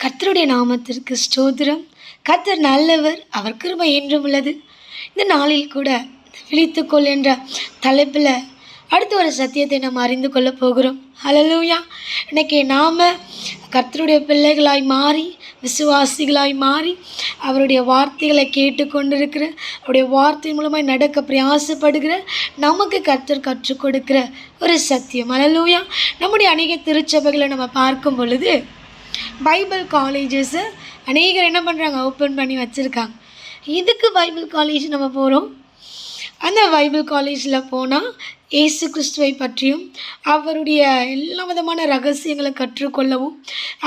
கர்த்தருடைய நாமத்திற்கு ஸ்தோத்திரம். கர்த்தர் நல்லவர், அவர் கிருபை என்றும் உள்ளது. இந்த நாளில் கூட விழித்துக்கொள் என்ற தலைப்பில் அடுத்த ஒரு சத்தியத்தை நாம் அறிந்து கொள்ள போகிறோம். ஹல்லேலூயா. இன்னைக்கு நாம் கர்த்தருடைய பிள்ளைகளாய் மாறி, விசுவாசிகளாய் மாறி, அவருடைய வார்த்தைகளை கேட்டு கொண்டிருக்கிற, அவருடைய வார்த்தை மூலமாய் நடக்க பிரயாசப்படுகிற நமக்கு கர்த்தர் கற்றுக் கொடுக்கிற ஒரு சத்தியம். ஹல்லேலூயா. நம்முடைய அநேக திருச்சபைகளை நம்ம பார்க்கும் பொழுது பைபிள் காலேஜஸை அநேகர் என்ன பண்ணுறாங்க, ஓப்பன் பண்ணி வச்சுருக்காங்க. இதுக்கு பைபிள் காலேஜ் நம்ம போகிறோம். அந்த பைபிள் காலேஜில் போனால் இயேசு கிறிஸ்துவை பற்றியும் அவருடைய எல்லா விதமான ரகசியங்களை கற்றுக்கொள்ளவும்,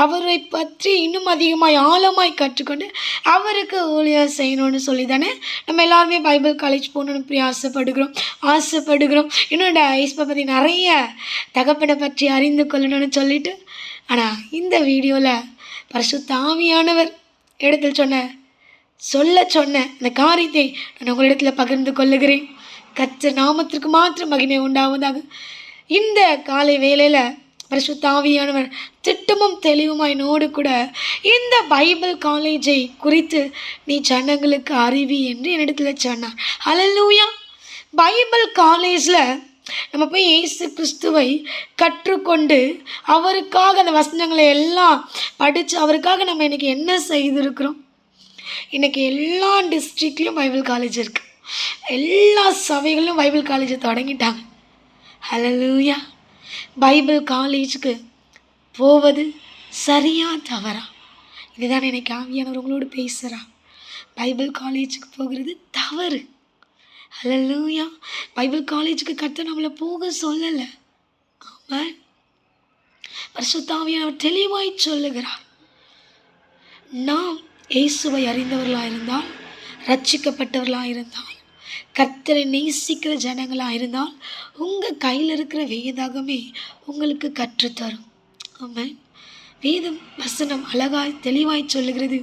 அவரை பற்றி இன்னும் அதிகமாய் ஆழமாய் கற்றுக்கொண்டு அவருக்கு ஊழியம் செய்யணும்னு சொல்லி தானே நம்ம எல்லாருமே பைபிள் காலேஜ் போகணுன்னு ஆசைப்படுகிறோம். இன்னொன்று இயேசுவை பற்றி நிறைய தகப்பனை பற்றி அறிந்து கொள்ளணும்னு சொல்லிட்டு. ஆனால் இந்த வீடியோவில் பரிசுத்த ஆவியானவர் இடத்தில் சொன்ன அந்த காரியத்தை நான் உங்களிடத்தில் பகிர்ந்து கொள்ளுகிறேன். கர்த்தர் நாமத்திற்கு மாத்திரம் மகிமை உண்டாவதாக. இந்த காலை வேளையில் பரிசுத்த ஆவியானவர் திட்டமும் தெளிவுமாய் நோடு கூட இந்த பைபிள் காலேஜை குறித்து நீ ஜனங்களுக்கு அறிவி என்று என்னிடத்தில் சொன்னார். ஹல்லேலூயா. பைபிள் காலேஜில் நம்ம போய் இயேசு கிறிஸ்துவை கற்றுக்கொண்டு அவருக்காக அந்த வசனங்களை எல்லாம் படித்து அவருக்காக நம்ம இன்றைக்கி என்ன செய்திருக்கிறோம். இன்றைக்கி எல்லா டிஸ்ட்ரிக்ட்லேயும் பைபிள் காலேஜ் இருக்குது. எல்லா சபைகளிலும் பைபிள் காலேஜை தொடங்கிட்டாங்க. ஹல்லேலூயா. பைபிள் காலேஜுக்கு போவது சரியா தவறா? இதுதான் எனக்கு ஆவியானவர் உங்களோடு பேசுகிறா. பைபிள் காலேஜுக்கு போகிறது தவறு. ஹல்லேலூயா. பைபிள் காலேஜுக்கு கர்த்தர் நம்மளை போக சொல்லலை. ஆமாம், பரிசுத்த ஆவியானவர் தெளிவாய் சொல்லுகிறார். நாம் இயேசுவை அறிந்தவர்களாக இருந்தால், ரட்சிக்கப்பட்டவர்களாக இருந்தால், கர்த்தரை நேசிக்கிற ஜனங்களாக இருந்தால் உங்கள் கையில் இருக்கிற வேதாகமே உங்களுக்கு கற்றுத்தரும். ஆமாம், வேதம் வசனம் அழகாய் தெளிவாய் சொல்லுகிறது,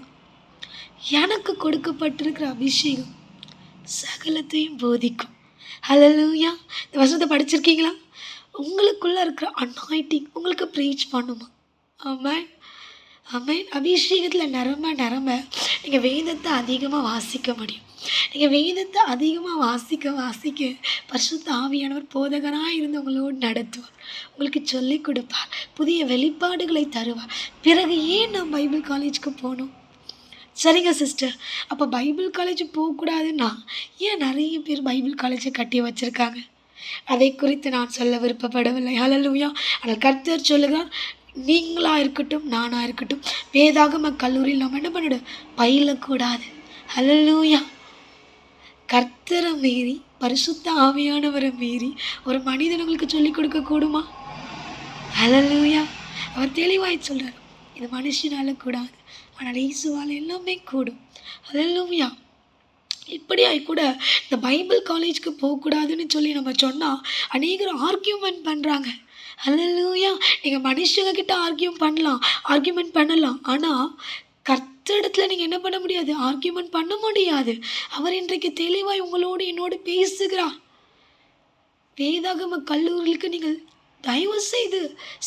எனக்கு கொடுக்கப்பட்டிருக்கிற அபிஷேகம் சகலத்தையும் போதிக்கும். ஹல்லேலூயா. இந்த வசனத்தை படிச்சிருக்கீங்களா? உங்களுக்குள்ளே இருக்கிற அனாயிண்டிங் உங்களுக்கு ப்ரீச் பண்ணுமா? ஆமாம் ஆமாம். அபிஷேகத்தில் நிரம்ப நீங்கள் வேதத்தை அதிகமாக வாசிக்க முடியும். நீங்கள் வேதத்தை அதிகமாக வாசிக்க பரிசுத்த ஆவியானவர் போதகராக இருந்து உங்களோடு நடத்துவார், உங்களுக்கு சொல்லிக் கொடுப்பார், புதிய வெளிப்பாடுகளை தருவார். பிறகு ஏன் நான் பைபிள் காலேஜுக்கு போகணும்? சரிங்க சிஸ்டர், அப்போ பைபிள் காலேஜ் போகக்கூடாதுன்னா ஏன் நிறைய பேர் பைபிள் காலேஜை கட்டி வச்சுருக்காங்க? அதை குறித்து நான் சொல்ல விருப்பப்படவில்லை. ஹல்லேலூயா. ஆனால் கர்த்தர் சொல்லுகிறார், நீங்களாக இருக்கட்டும், நானாக இருக்கட்டும், வேதாகம கல்லூரியில் நம்ம என்ன பண்ணிடும், பயிலக்கூடாது. ஹல்லேலூயா. கர்த்தரை மீறி, பரிசுத்த ஆவியானவரை மீறி ஒரு மனிதனுங்களுக்கு சொல்லிக் கொடுக்க கூடுமா? ஹல்லேலூயா. அவர் தெளிவாய் சொல்கிறார், இது மனுஷனால கூடாது, ஆனால் இயேசுவால் எல்லாமே கூடும். ஹல்லேலூயா. இப்படியாய் கூட இந்த பைபிள் காலேஜுக்கு போகக்கூடாதுன்னு சொல்லி நம்ம சொன்னால் அநேகர் ஆர்கியூமெண்ட் பண்ணுறாங்க. ஹல்லேலூயா. நீங்கள் மனுஷங்கக்கிட்ட ஆர்கியூமெண்ட் பண்ணலாம், ஆனால் கர்த்தரிடத்தில் நீங்கள் என்ன பண்ண முடியாது, ஆர்கியூமெண்ட் பண்ண முடியாது. அவர் இன்றைக்கு தெளிவாய் உங்களோடு என்னோடு பேசுகிறார். வேதாகம கல்லூரிகளுக்கு நீங்கள் தயவு செய்து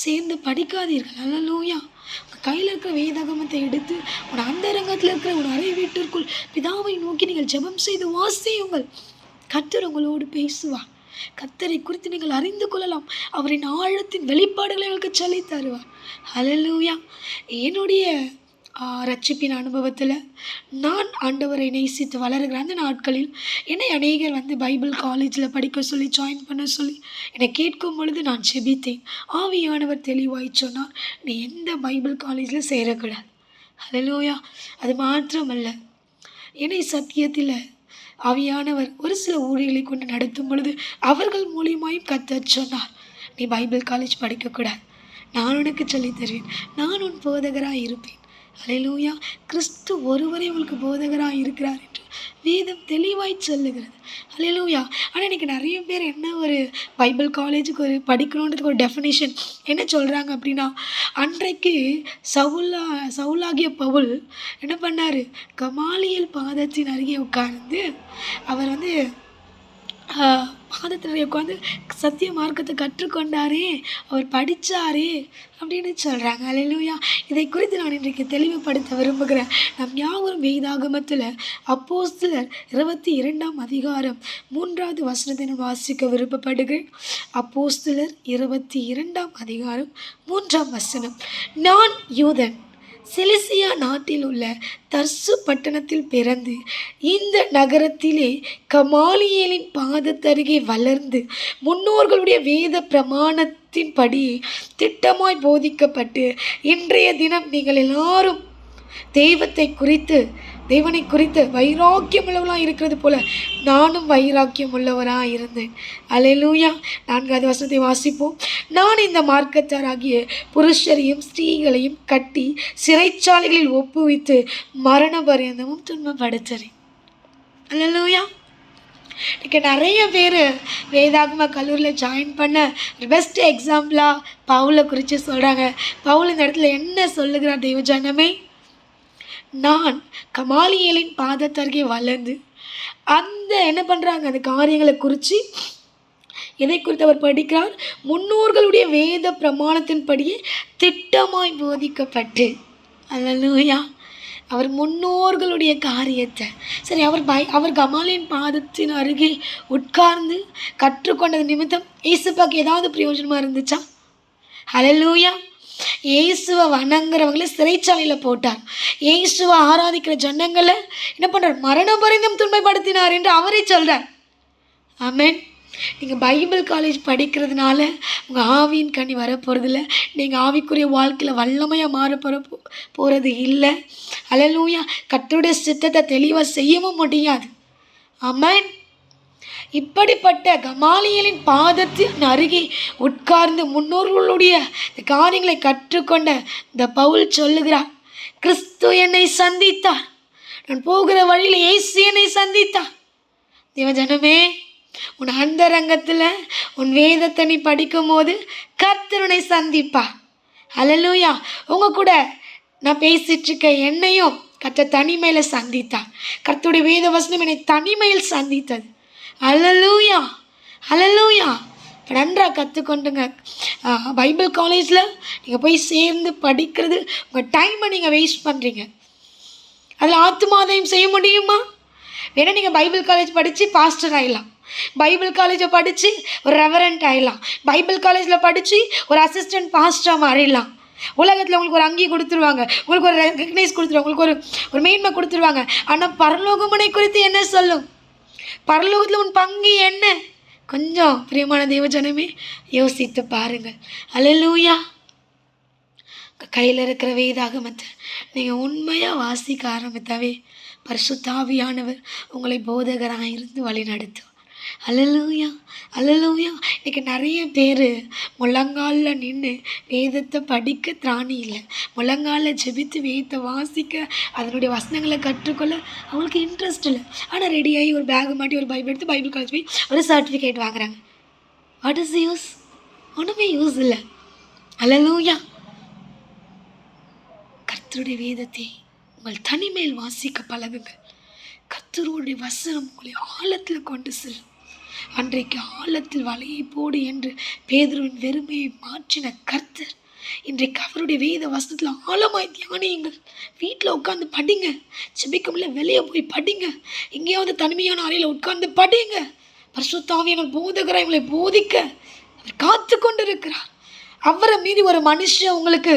சேர்ந்து படிக்காதீர்கள். ஹல்லேலூயா. உங்கள் கையில் இருக்கிற வேதாகமத்தை எடுத்து உன் அந்தரங்கத்தில் இருக்கிற ஒரு அறை வீட்டிற்குள் பிதாவை நோக்கி நீங்கள் ஜெபம் செய்து வாசியுங்கள். கர்த்தர் உங்களோடு பேசுவார். கர்த்தரை குறித்து நீங்கள் அறிந்து கொள்ளலாம். அவரின் ஆழத்தின் வெளிப்பாடுகளை உங்களுக்கு சொல்லி தருவார். ஹல்லேலூயா. என்னுடைய ரட்சிப்பின் அனுபவத்தில் நான் ஆண்டவரை நேசித்து வளருகிற அந்த நாட்களில் என்னை அநேகர் பைபிள் காலேஜில் படிக்க சொல்லி ஜாயின் பண்ண சொல்லி என்னை கேட்கும் பொழுது நான் ஜெபித்தேன். ஆவியானவர் தெளிவாய் சொன்னார், நீ எந்த பைபிள் காலேஜில் சேரக்கூடாது. ஹல்லேலூயா. அது மாத்திரமல்ல, என்னை சத்தியத்தில் ஆவியானவர் ஒரு சில ஊழியர்களை கொண்டு நடத்தும் பொழுது அவர்கள் மூலியமாயும் கர்த்தர் சொன்னார், நீ பைபிள் காலேஜ் படிக்கக்கூடாது, நான் உனக்கு சொல்லித் தருவேன், நான் உன் போதகராக இருப்பேன். ஹல்லேலூயா. கிறிஸ்து ஒருவரே உங்களுக்கு போதகராக இருக்கிறார் என்று வேதம் தெளிவாய் சொல்லுகிறது. ஹல்லேலூயா. ஆனால் இன்றைக்கி நிறைய பேர் என்ன ஒரு பைபிள் காலேஜுக்கு ஒரு படிக்கணுன்றதுக்கு ஒரு டெஃபினேஷன் என்ன சொல்கிறாங்க அப்படின்னா, அன்றைக்கு சவுலாகிய பவுல் என்ன பண்ணார், கமாலியல் பாதத்தின் அருகே உட்கார்ந்து அவர் பாதத்தில் உட்காந்து சத்திய மார்க்கத்தை கற்றுக்கொண்டாரே, அவர் படித்தாரே அப்படின்னு சொல்கிறாங்க. அல்லேலூயா. இதை குறித்து நான் இன்றைக்கு தெளிவுபடுத்த விரும்புகிறேன். நம் யாவரும் வேதாகமத்தில் அப்போஸ்தலர் 22ஆம் அதிகாரம் 3வது வசனத்தை நான் வாசிக்க விருப்பப்படுகிறேன். அப்போஸ்தலர் 22ஆம் அதிகாரம் 3ஆம் வசனம். நான் யூதன், சிலிசியா நாட்டில் உள்ள தர்சு பட்டணத்தில் பிறந்து இந்த நகரத்திலே கமாலியேலின் பாதத்தருகே வளர்ந்து முன்னோர்களுடைய வேத பிரமாணத்தின்படி திட்டமாய் போதிக்கப்பட்டு இன்றைய தினம் நீங்கள் எல்லாரும் தேவனை குறித்து வைராக்கியம் உள்ளவராக இருக்கிறது போல நானும் வைராக்கியம் உள்ளவராக இருந்தேன். அல்லேலூயா. 4வது வசனத்தை வாசிப்போம். நான் இந்த மார்க்கத்தாராகிய புருஷரையும் ஸ்திரீகளையும் கட்டி சிறைச்சாலைகளில் ஒப்புவித்து மரண பரியந்தமும் துன்பப்படுத்துறேன். அல்லேலூயா. இன்றைக்கி நிறைய பேர் வேதாகம கல்லூரியில் ஜாயின் பண்ண பெஸ்ட் எக்ஸாம்பிளாக பவுலை குறித்து சொல்கிறாங்க. பவுல் இந்த இடத்துல என்ன சொல்லுகிறார் தெய்வ ஜனமே? நான் கமாலியேலின் பாதத்தருகே வளர்ந்து என்ன பண்ணுறாங்க, அந்த காரியங்களை குறித்து எதை குறித்து அவர் படிக்கிறார்? முன்னோர்களுடைய வேத பிரமாணத்தின்படியே திட்டமாய் போதிக்கப்பட்டு. அல்லேலூயா. அவர் முன்னோர்களுடைய காரியத்தை சரி அவர் கமாலியின் பாதத்தின் அருகே உட்கார்ந்து கற்றுக்கொண்டது நிமித்தம் இயேசுப்பாக்கு ஏதாவது பிரயோஜனமாக இருந்துச்சா? அல்லேலூயா. இயேசுவை வணங்குறவங்கள சிறைச்சாலையில் போட்டார். இயேசுவை ஆராதிக்கிற ஜனங்களை என்ன பண்ணுறார்? மரண பரியந்தம் துன்பப்படுத்தினார் என்று அவரே சொல்கிறார். ஆமென். நீங்கள் பைபிள் காலேஜ் படிக்கிறதுனால உங்கள் ஆவியின் கனி வரப்போகிறதில்ல. நீங்கள் ஆவிக்குரிய வாழ்க்கையில் வல்லமையாக மாற போகிறது இல்லை. அல்லேலூயா. கர்த்தருடைய சித்தத்தை தெளிவாக செய்யவும் முடியாது. ஆமென். இப்படிப்பட்ட கமாலியேலின் பாதத்தின் அருகே உட்கார்ந்து முன்னோர்களுடைய காரியங்களை கற்றுக்கொண்ட இந்த பவுல் சொல்லுகிறார், கிறிஸ்து என்னை சந்தித்தார், நான் போகிற வழியில் இயேசு என்னை சந்தித்தார். தேவஜனமே, உன் அந்தரங்கத்தில் உன் வேதத்தை நீ படிக்கும் போது கர்த்தர் உன்னை சந்திப்பார். அல்லேலூயா. உங்கள் கூட நான் பேசிகிட்ருக்க என்னையும் கர்த்தர் தனிமையில் சந்தித்தார். கர்த்தருடைய வேத வசனம் என்னை தனிமையில் சந்தித்தது. அல்லேலூயா. அல்லேலூயா. இப்போ நன்றாக கற்றுக்கொண்டுங்க. பைபிள் காலேஜில் நீங்கள் போய் சேர்ந்து படிக்கிறது உங்கள் டைமை நீங்கள் வேஸ்ட் பண்ணுறீங்க. அதில் ஆத்துமாதாயம் செய்ய முடியுமா? வேணால் நீங்கள் பைபிள் காலேஜ் படித்து பாஸ்டர் ஆகிடலாம், பைபிள் காலேஜை படித்து ஒரு ரெவரண்ட் ஆகிடலாம், பைபிள் காலேஜில் படித்து ஒரு அசிஸ்டன்ட் பாஸ்டராக மாறிடலாம். உலகத்தில் உங்களுக்கு ஒரு அங்கீ கொடுத்துருவாங்க, உங்களுக்கு ஒரு ரெகக்னைஸ் கொடுத்துருவாங்க, உங்களுக்கு ஒரு மேன்மை கொடுத்துருவாங்க. ஆனால் பரலோகமனை குறித்து என்ன சொல்லும்? பரலோகத்தில் உன் பங்கு என்ன? கொஞ்சம் பிரியமான தேவஜனமே யோசித்து பாருங்கள். அல்லேலூயா. கையில் இருக்கிற வேதாகமத்தை நீங்கள் உண்மையாக வாசிக்க ஆரம்பித்தாவே பரிசுத்த ஆவியானவர் உங்களை போதகராக இருந்து வழி நடத்துவார். அல்லேலூயா. அல்லேலூயா. இன்றைக்கி நிறைய பேர் முழங்காலில் நின்று வேதத்தை படிக்க திராணி இல்லை. முழங்காலில் ஜெபித்து வேதத்தை வாசிக்க அதனுடைய வசனங்களை கற்றுக்கொள்ள அவங்களுக்கு இன்ட்ரெஸ்ட் இல்லை. ஆனால் ரெடியாகி ஒரு பேக் மாட்டி ஒரு பைபிள் எடுத்து பைபிள் காலேஜ் போய் ஒரு சர்டிஃபிகேட் வாங்குறாங்க. What is use? ஒன்றுமே யூஸ் இல்லை. அல்லேலூயா. கர்த்தருடைய வேதத்தை உங்கள் தனிமையில் வாசிக்க பழகுங்கள். கர்த்தருடைய வசனம் உங்களை ஆழத்தில் கொண்டு செல்லும். அன்றைக்கு ஆழத்தில் வலையை போடு என்று பேதுருவின் வெறுமையை மாற்றின கர்த்தர் இன்றைக்கு அவருடைய வேத வசனத்தில் ஆழமாய் தியானியுங்கள். வீட்டில் உட்காந்து படிங்க. ஜெபிக்க முடியல வெளியே போய் படிங்க. எங்கேயாவது தனிமையான அறையில் உட்கார்ந்து படிங்க. பரிசுத்த ஆவியானவர் போதகராய் உங்களை போதிக்க அவர் காத்து கொண்டு இருக்கிறார். அவரை மீறி ஒரு மனுஷன் உங்களுக்கு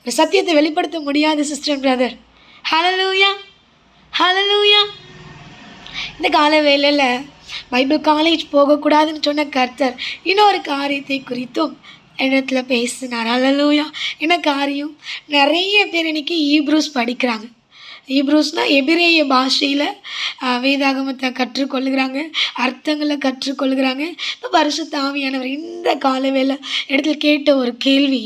ஒரு சத்தியத்தை வெளிப்படுத்த முடியாது சிஸ்டர் பிரதர். ஹல்லேலூயா. ஹல்லேலூயா. இந்த கால வேளையில் பைபிள் காலேஜ் போகக்கூடாதுன்னு சொன்ன கர்த்தர் இன்னொரு காரியத்தை குறித்தும் இடத்துல பேசினார். அல்லேலூயா. என்ன காரியம்? நிறைய பேர் இன்றைக்கி ஈப்ரூஸ் படிக்கிறாங்க. ஈப்ரூஸ்னால் எபிரேய பாஷையில் வேதாகமத்தை கற்றுக்கொள்ளுகிறாங்க, அர்த்தங்களை கற்றுக்கொள்ளுகிறாங்க. இப்போ பரிசுத்த ஆவியானவர் இந்த காலவேளை இடத்துல கேட்ட ஒரு கேள்வி,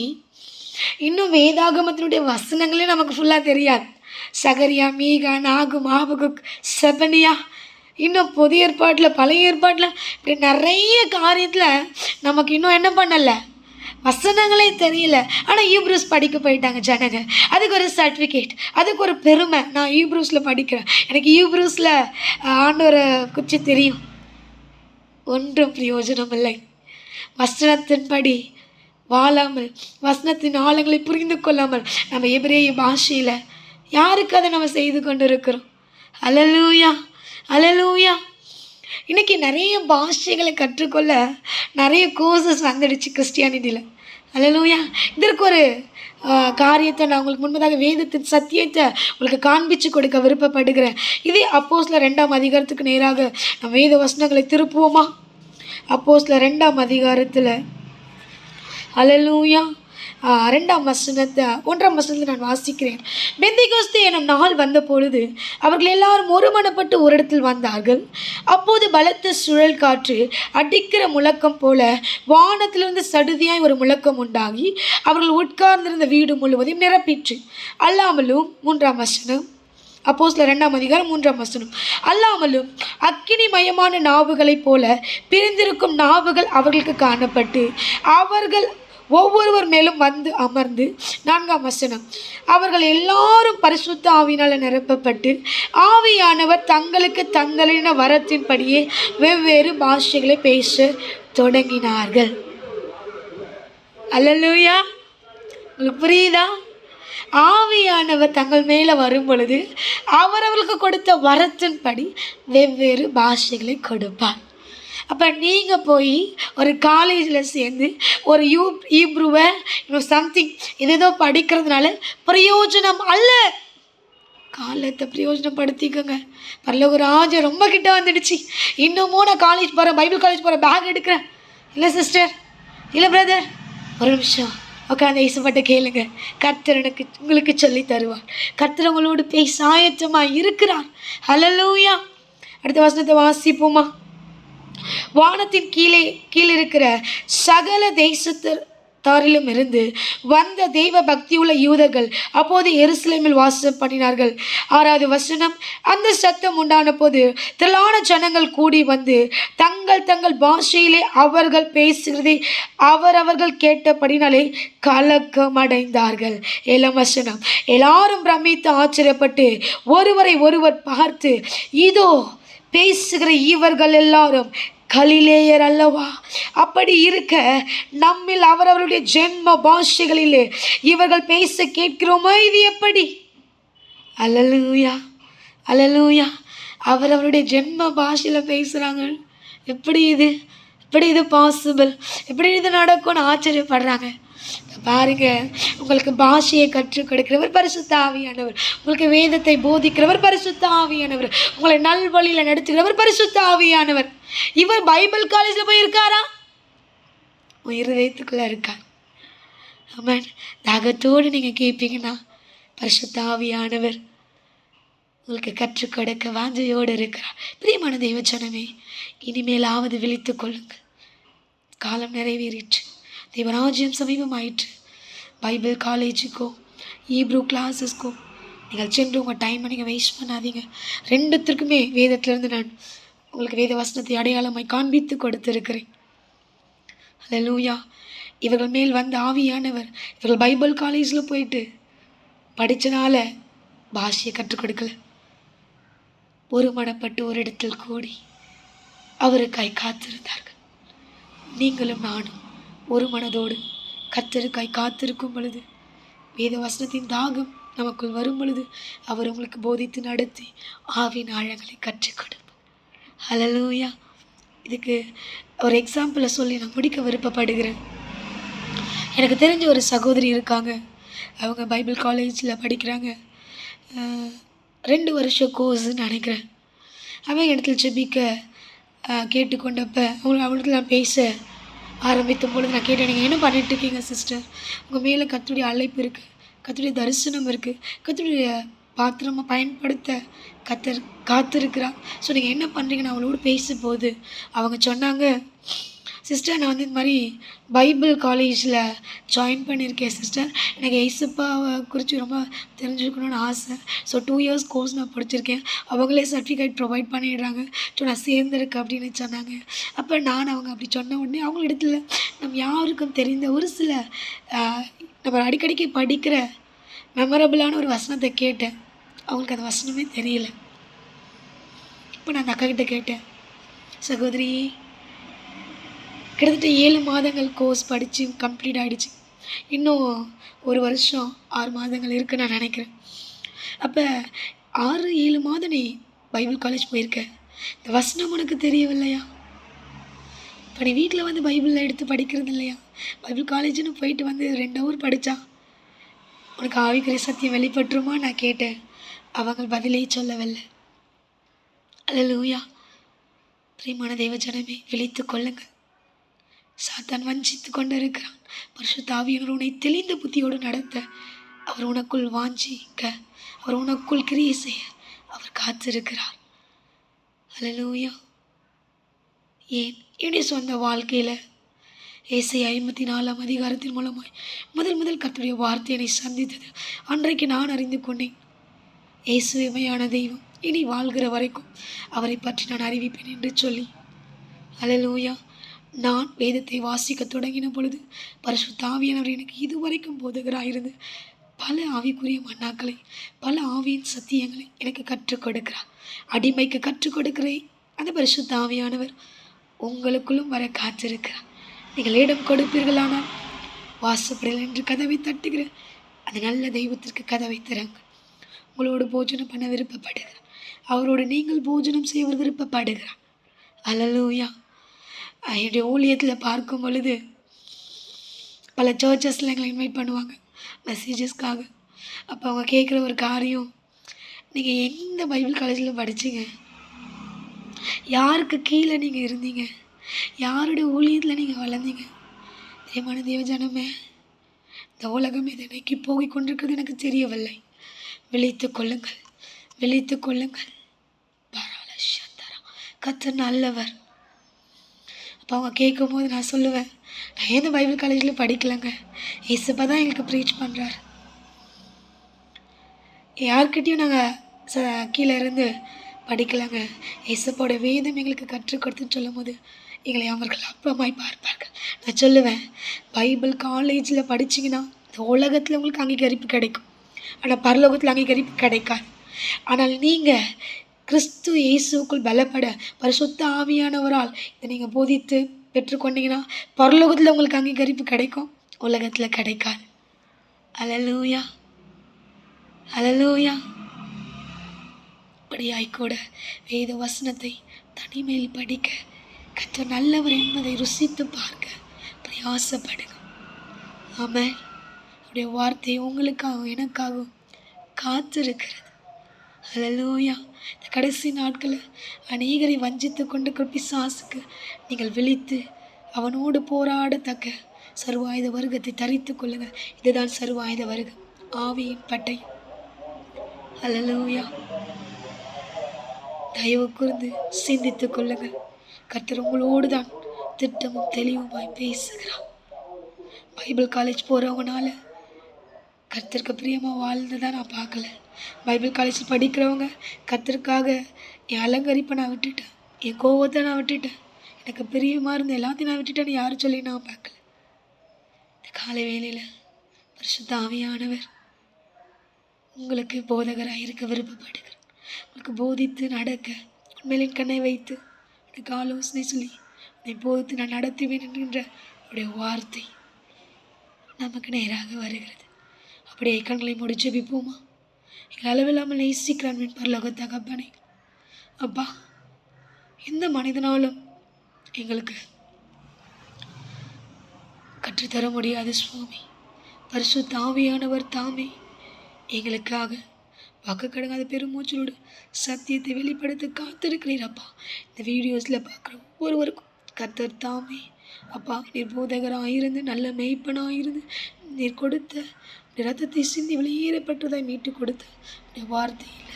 இன்னும் வேதாகமத்தினுடைய வசனங்களே நமக்கு ஃபுல்லாக தெரியாது. சகரியா, மீகா, நாகும், ஆபகுக், செபனியா, இன்னும் புதிய ஏற்பாட்டில் பழைய ஏற்பாட்டில் இப்படி நிறைய காரியத்தில் நமக்கு இன்னும் என்ன பண்ணலை, வசனங்களே தெரியல. ஆனால் ஈப்ரூஸ் படிக்க போயிட்டாங்க ஜனங்க. அதுக்கு ஒரு சர்டிஃபிகேட், அதுக்கு ஒரு பெருமை. நான் ஈப்ரூஸில் படிக்கிறேன், எனக்கு ஈப்ரூஸில் ஆண்டவரை குறித்து தெரியும். ஒன்றும் பிரயோஜனம் இல்லை. வசனத்தின்படி வாழாமல், வசனத்தின் ஆழங்களை புரிந்து கொள்ளாமல் நம்ம எபிரேய பாஷையில் யாருக்கு அதை நம்ம செய்து கொண்டு இருக்கிறோம்? அல்லேலூயா, அல்லேலூயா. இன்றைக்கி நிறைய பாஷைகளை கற்றுக்கொள்ள நிறைய கோர்சஸ் வந்துடுச்சு கிறிஸ்டியானிட்டியில். அல்லேலூயா. இதற்கு ஒரு காரியத்தை நான் உங்களுக்கு முன்பதாக வேதத்தின் சத்தியத்தை உங்களுக்கு காண்பித்து கொடுக்க விருப்பப்படுகிறேன். இதே அப்போஸ்தலர் 2ஆம் அதிகாரத்துக்கு நேராக நம்ம வேத வசனங்களை திருப்புவோமா? அப்போஸ்தலர் 2ஆம் அதிகாரத்தில் அல்லேலூயா 2ஆம் வசனத்தை 1ஆம் வசனத்தில் நான் வாசிக்கிறேன். பெந்தைகோஸ்தே எனும் நாள் வந்த பொழுது அவர்கள் எல்லாரும் ஒருமனப்பட்டு ஒரு இடத்தில் வந்தார்கள். அப்போது பலத்த சுழல் காற்று அடிக்கிற முழக்கம் போல வானத்திலிருந்து சடுதியாய் ஒரு முழக்கம் உண்டாகி அவர்கள் உட்கார்ந்திருந்த வீடு முழுவதையும் நிரப்பிற்று. அல்லாமலும் 3ஆம் வசனம், அப்போஸ்தலர் 2ஆம் அதிகாரம் 3ஆம் வசனம், அல்லாமலும் அக்கினிமயமான நாவுகளைப் போல பிரிந்திருக்கும் நாவுகள் அவர்களுக்கு காணப்பட்டு அவர்கள் ஒவ்வொருவர் மேலும் வந்து அமர்ந்து. 4ஆம் வசனம், அவர்கள் எல்லாரும் பரிசுத்த ஆவியினால் நிரப்பப்பட்டு ஆவியானவர் தங்களுக்கு தங்களின வரத்தின்படியே வெவ்வேறு பாஷைகளை பேச தொடங்கினார்கள். அல்லேலூயா. உங்களுக்கு புரியுதா? ஆவியானவர் தங்கள் மேலே வரும் பொழுது அவரவர்களுக்கு கொடுத்த வரத்தின்படி வெவ்வேறு பாஷைகளை கொடுப்பார். அப்போ நீங்கள் போய் ஒரு காலேஜில் சேர்ந்து ஒரு ஈப்ருவை சம்திங் ஏதோ படிக்கிறதுனால பிரயோஜனம் அல்ல. காலத்தை பிரயோஜனப்படுத்திக்கோங்க. பரலோக ராஜ்யம் ரொம்ப கிட்ட வந்துடுச்சு. இன்னமும் நான் காலேஜ் போகிறேன், பைபிள் காலேஜ் போகிறேன், பேக் எடுக்கிறேன். இல்லை சிஸ்டர், இல்லை பிரதர், ஒரு நிமிஷம் உட்காந்து இயேசுப்பட்ட கேளுங்க. கர்த்தர் உங்களுக்கு சொல்லி தருவார். கர்த்தர் உங்களோடு பேச ஆயத்தமாக இருக்கிறார். அல்லேலூயா. அடுத்த வசனத்தை வாசிப்போமா? வானத்தின் கீழே இருக்கிற சகல தேசத்தாரிலும் இருந்து வந்த தெய்வ பக்தியுள்ள யூதர்கள் அப்போது எருசலேமில் வாசம் பண்ணினார்கள். 6வது வசனம், அந்த சத்தம் உண்டான போது திரளான ஜனங்கள் கூடி வந்து தங்கள் தங்கள் பாஷையிலே அவர்கள் பேசுகிறதை அவரவர்கள் கேட்டபடினாலே கலக்கம் அடைந்தார்கள். 7ஆம் வசனம், எல்லாரும் பிரமித்து ஆச்சரியப்பட்டு ஒருவரை ஒருவர் பார்த்து, இதோ பேசுகிற இவர்கள் எல்லாரும் கலிலேயர் அல்லவா? அப்படி இருக்க நம்மில் அவரவருடைய ஜென்ம பாஷைகளிலே இவர்கள் பேச கேட்கிறோமோ, இது எப்படி? அல்லேலூயா, அல்லேலூயா. அவரவருடைய ஜென்ம பாஷையில் பேசுகிறாங்க. எப்படி இது பாசிபிள்? எப்படி இது நடக்கும்னு ஆச்சரியப்படுறாங்க. பாருங்க, உங்களுக்கு பாஷையை கற்றுக் கொடுக்கிறவர் பரிசுத்த ஆவியானவர். உங்களுக்கு வேதத்தை போதிக்கிறவர் பரிசுத்த ஆவியானவர். உங்களை நல்வழியில் நடத்துகிறவர் பரிசுத்த ஆவியானவர். இவர் பைபிள் காலேஜில் போய் இருக்காரா? இருதயத்துக்குள்ளே இருக்கார். ஆமாம். தாகத்தோடு நீங்கள் கேட்பீங்கன்னா பரிசுத்த ஆவியானவர் உங்களுக்கு கற்றுக் கொடுக்க வாஞ்சையோடு இருக்கிறார். பிரியமான தெய்வச்சனமே, இனிமேலாவது விழித்து கொள்ளுங்கள். காலம் நிறைவேறிற்று. தேவராஜ்யம் சமீபமாயிற்று. பைபிள் காலேஜுக்கோ ஈப்ரூ கிளாஸஸ்க்கோ நீங்கள் சென்று உங்கள் டைமை நீங்கள் வேஸ்ட் பண்ணாதீங்க. 2த்திற்குமே வேதத்திலிருந்து நான் உங்களுக்கு வேத வசனத்தை அடையாளமாய் காண்பித்து கொடுத்திருக்கிறேன். அல்லேலூயா. இவர்கள் மேல் வந்த ஆவியானவர் இவர்கள் பைபிள் காலேஜில் போயிட்டு படித்தனால பாஷையை கற்றுக் கொடுக்கல. ஒருமனப்பட்டு ஒரு இடத்தில் கூடி அவருக்காய் காத்திருந்தார்கள். நீங்களும் நானும் ஒரு மனதோடு கர்த்தருக்காய் காத்திருக்கும் பொழுது, வேத வசனத்தின் தாகம் நமக்குள் வரும் பொழுது அவர் உங்களுக்கு போதித்து நடத்தி ஆவின் ஆழங்களை கற்றுக் கொடுப்பார். அல்லேலூயா. இதுக்கு ஒரு எக்ஸாம்பிளை சொல்லி நான் முடிக்க விருப்பப்படுகிறேன். எனக்கு தெரிஞ்ச ஒரு சகோதரி இருக்காங்க. அவங்க பைபிள் காலேஜில் படிக்கிறாங்க. 2 வருஷம் கோர்ஸுன்னு நினைக்கிறேன். அவங்க இடத்துல ஜெபிக்க கேட்டுக்கொண்டப்போ அவங்களுக்கு நான் பேச ஆரம்பித்த பொழுது நான் கேட்டேன், நீங்கள் என்ன பண்ணிட்டு இருக்கீங்க சிஸ்டர்? உங்கள் மேலே கர்த்தருடைய அழைப்பு இருக்குது, கர்த்தருடைய தரிசனம் இருக்குது, கர்த்தருடைய பாத்திரமாக பயன்படுத்த கர்த்தர் காத்திருக்கிறார். ஸோ நீங்கள் என்ன பண்ணுறீங்கன்னு அவங்களோடு பேசும்போது அவங்க சொன்னாங்க, சிஸ்டர் நான் இந்த மாதிரி பைபிள் காலேஜில் ஜாயின் பண்ணியிருக்கேன் சிஸ்டர். எனக்கு ஏசப்பாவை குறித்து ரொம்ப தெரிஞ்சுக்கணுன்னு ஆசை. ஸோ 2 இயர்ஸ் கோர்ஸ் நான் படிச்சிருக்கேன். அவங்களே சர்டிஃபிகேட் ப்ரொவைட் பண்ணிடுறாங்க. ஸோ நான் சேர்ந்துருக்கேன் அப்படின்னு சொன்னாங்க. அப்போ நான் அவங்க அப்படி சொன்ன உடனே அவங்களிடத்துல நம்ம யாருக்கும் தெரிந்த ஒரு சில நம்ம அடிக்கடிக்கு படிக்கிற மெமரபிளான ஒரு வசனத்தை கேட்டேன். அவங்களுக்கு அந்த வசனமே தெரியல. இப்போ நான் அந்த அக்காக்கிட்ட கேட்டேன், சகோதரி கிட்டத்தட்ட 7 மாதங்கள் கோர்ஸ் படித்து கம்ப்ளீட் ஆகிடுச்சு. இன்னும் 1 வருஷம் 6 மாதங்கள் இருக்குன்னு நான் நினைக்கிறேன். அப்போ 6, 7 மாதம் நீ பைபிள் காலேஜ் போயிருக்க, இந்த வசனம் உனக்கு தெரியவில்லையா? இப்போ நீ வீட்டில் வந்து பைபிளில் எடுத்து படிக்கிறது இல்லையா? பைபிள் காலேஜுன்னு போயிட்டு வந்து 2 ஹவர் படித்தா உனக்கு ஆவிக்குரிய சத்தியம் வெளிப்பட்டுருமா நான் கேட்டேன். அவங்க பதிலே சொல்லவில்லை. அல்லேலூயா. பிரியமான தேவ ஜனமே, விழித்து கொள்ளுங்கள். சாத்தான் வஞ்சித்து கொண்டு இருக்கிறான். பரிசுத்த ஆவியானவர் உன்னை தெளிந்த புத்தியோடு நடத்த, அவர் உனக்குள் வாஞ்சிக்க, அவர் உனக்குள் கிரியை செய்ய அவர் காத்திருக்கிறார். அல்லேலூயா. ஏன் என்னுடைய சொந்த வாழ்க்கையில் ஏசாயா 54 அதிகாரத்தின் மூலமாய் முதல் கர்த்தருடைய வார்த்தை என்னை சந்தித்தது. அன்றைக்கு நான் அறிந்து கொண்டேன், இயேசுவே மெய்யான தெய்வம், இனி வாழ்கிற வரைக்கும் அவரை பற்றி நான் அறிவிப்பேன் என்று சொல்லி. அல்லேலூயா. நான் வேதத்தை வாசிக்க தொடங்கின பொழுது பரிசுத்த ஆவியானவர் எனக்கு இதுவரைக்கும் போதகராயிருந்து பல ஆவிக்குரிய மன்னாக்களை, பல ஆவியின் சத்தியங்களை எனக்கு கற்றுக் கொடுக்கிறார். அடிமைக்கு கற்றுக் கொடுக்கிறேன். அந்த பரிசுத்த ஆவியானவர் உங்களுக்குள்ளும் வர காத்திருக்கிறார். நீங்கள் இடம் கொடுப்பீர்களானால் வாசப்படையில் என்று கதவை தட்டுகிற அந்த நல்ல தெய்வத்திற்கு கதவை திறங்க. உங்களோடு போஜனம் பண்ண விருப்பப்படுகிறார். அவரோடு நீங்கள் போஜனம் செய்ய விருப்பப்படுகிறார். அல்லேலூயா. என்னுடைய ஊழியத்தில் பார்க்கும் பொழுது பல சர்ச்சஸில் எங்களை இன்வைட் பண்ணுவாங்க மெசேஜஸ்க்காக. அப்போ அவங்க கேட்குற ஒரு காரியம், நீங்கள் எந்த பைபிள் காலேஜில் படிச்சிங்க, யாருக்கு கீழே நீங்கள் இருந்தீங்க, யாருடைய ஊழியத்தில் நீங்கள் வளர்ந்தீங்க? பிரியமான தேவஜனமே, இந்த உலகம் இதை நோக்கி போகிக் கொண்டிருக்கிறது எனக்கு தெரியவில்லை. விழித்து கொள்ளுங்கள், விழித்து கொள்ளுங்கள். கர்த்தர் நல்லவர். அப்போ அவங்க கேட்கும் போது நான் சொல்லுவேன், நான் ஏன் பைபிள் காலேஜில் படிக்கலைங்க, இயேசுப்பா தான் எங்களுக்கு ப்ரீச் பண்ணுறாரு. யார்கிட்டையும் நாங்கள் கீழே இருந்து படிக்கலைங்க, இயேசுப்போட வேதம் எங்களுக்கு கற்றுக் கொடுத்துன்னு சொல்லும் போது எங்களை அவர்கள் அப்பமாய் பார்ப்பார்கள். நான் சொல்லுவேன், பைபிள் காலேஜில் படிச்சிங்கன்னா இந்த உலகத்தில் உங்களுக்கு அங்கீகரிப்பு கிடைக்கும், ஆனால் பரலோகத்தில் அங்கீகரிப்பு கிடைக்காது. ஆனால் நீங்கள் கிறிஸ்து இயேசுக்குள் பலப்பட பரிசுத்த ஆவியானவரால் இதை நீங்கள் போதித்து பெற்றுக்கொண்டீங்கன்னா பரலோகத்தில் உங்களுக்கு அங்கீகரிப்பு கிடைக்கும், உலகத்தில் கிடைக்காது. அல்லேலூயா. அல்லேலூயா. அப்படியாய்க்கூட வேத வசனத்தை தனிமையில் படிக்க, கர்த்தர் நல்லவர் என்பதை ருசித்து பார்க்க பிரயாசப்படுங்க. ஆமென். அவருடைய வார்த்தை உங்களுக்காகவும் எனக்காகவும் காத்திருக்கிறது. அல்லேலூயா. இந்த கடைசி நாட்களில் அநேகரை வஞ்சித்து கொண்டு பிசாசுக்கு நீங்கள் விழித்து அவனோடு போராடத்தக்க சர்வாயுத வருகத்தை தரித்து கொள்ளுங்கள். இதுதான் சர்வாயுத வருகம், ஆவியின் பட்டை. அல்லேலூயா. தயவு கூர்ந்து சிந்தித்துக் கொள்ளுங்கள். கர்த்தர் உங்களோடு தான் திட்டமும் தெளிவுமாய் பேசுகிறார். பைபிள் காலேஜ் போகிறவங்கனால கர்த்தருக்கு பிரியமாக வாழ்ந்ததான் நான் பார்க்கல. பைபிள் காலேஜில் படிக்கிறவங்க கர்த்தருக்காக என் அலங்கரிப்பை நான் விட்டுட்டேன், என் கோவத்தை நான் விட்டுட்டேன், எனக்கு பிரியமாக இருந்த எல்லாத்தையும் நான் விட்டுட்டேன்னு யாரும் சொல்லி நான் பார்க்கல. இந்த காலை வேளையில் பரிசுத்த ஆவியானவர் உங்களுக்கு போதகராக இருக்க விருப்பப்படுகிறார். உங்களுக்கு போதித்து நடக்க உண்மையிலின் கண்ணை வைத்து எனக்கு ஆலோசனை சொல்லி உன்னை போதித்து நான் நடத்துவேன் என்கின்ற அவருடைய வார்த்தை நமக்கு நேராக வருகிறது. அப்படியே கண்களை மூடி ஜெபிப்போமா? எங்கள் அளவில்லாமல் நேசிக்கிறான் என் பரலோக தகப்பனே. அப்பா, எந்த மனிதனாலும் எங்களுக்கு கற்றுத்தர முடியாது சுவாமி. பரிசுத்த ஆவியானவர் தாமே எங்களுக்காக வாக்கு கடங்காத பெருமூச்சலோடு சத்தியத்தை வெளிப்படுத்த காத்திருக்கிறீர். அப்பா, இந்த வீடியோஸில் பார்க்குற ஒவ்வொருவருக்கும் கர்த்தர் தாமே அப்பா நீர் போதகராக இருந்து நல்ல மேய்ப்பனாக இருந்து நீர் கொடுத்த இரத்தத்தை சிந்தி வெளியேறப்பட்டதை மீட்டு கொடுத்த உடைய வார்த்தையில்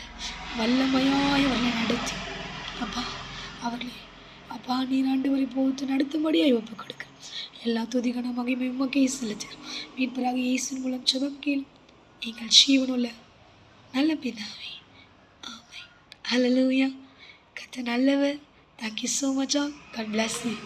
வல்லமையாய் அவர்களை நடத்தி அப்பா அவர்களை அப்பா நீர் ஆண்டவரை போத்து நடத்தும்படியாக ஒப்புக் கொடுக்க எல்லா துதிகன மகிமை உமக்கே செலுத்துகிறோம். மீட்பராக இயேசுவின் மூலம் ஜெபம் கேளும் எங்கள் ஜீவனுள்ள நல்ல பிதாவே, ஆமென். ஹல்லேலூயா. கர்த்தர் நல்லவர். Thank you so much all. God bless you.